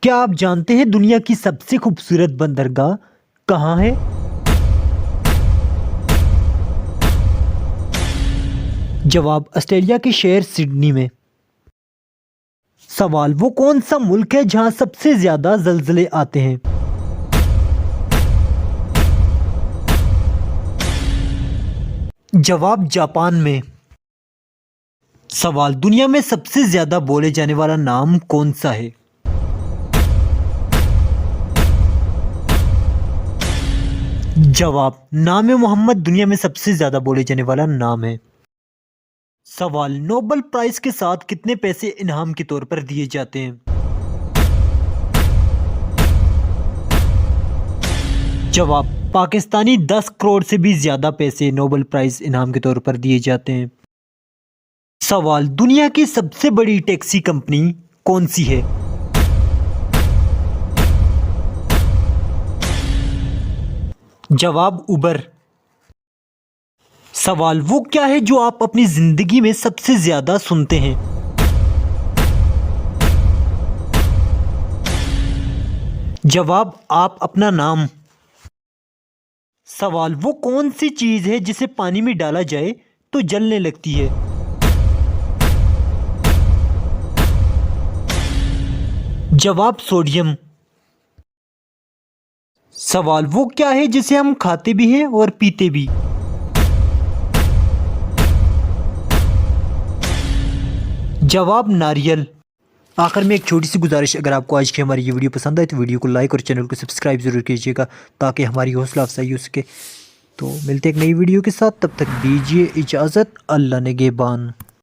क्या आप जानते हैं दुनिया की सबसे खूबसूरत बंदरगाह कहाँ है? जवाब ऑस्ट्रेलिया के शहर सिडनी में। सवाल वो कौन सा मुल्क है जहां सबसे ज्यादा ज़लज़ले आते हैं? जवाब जापान में। सवाल दुनिया में सबसे ज्यादा बोले जाने वाला नाम कौन सा है? जवाब नाम मोहम्मद दुनिया में सबसे ज्यादा बोले जाने वाला नाम है। सवाल नोबेल प्राइज के साथ कितने पैसे इनाम के तौर पर दिए जाते हैं? जवाब पाकिस्तानी 10 करोड़ से भी ज्यादा पैसे नोबेल प्राइज इनाम के तौर पर दिए जाते हैं। सवाल दुनिया की सबसे बड़ी टैक्सी कंपनी कौन सी है? जवाब उबर। सवाल वो क्या है जो आप अपनी जिंदगी में सबसे ज्यादा सुनते हैं? जवाब आप अपना नाम। सवाल वो कौन सी चीज है जिसे पानी में डाला जाए तो जलने लगती है? जवाब सोडियम। सवाल वो क्या है जिसे हम खाते भी हैं और पीते भी? जवाब नारियल। आखिर में एक छोटी सी गुजारिश, अगर आपको आज की हमारी ये वीडियो पसंद आए तो वीडियो को लाइक और चैनल को सब्सक्राइब जरूर कीजिएगा ताकि हमारी हौसला अफजाई हो सके। तो मिलते एक नई वीडियो के साथ, तब तक दीजिए इजाज़त। अल्लाह निगहबान।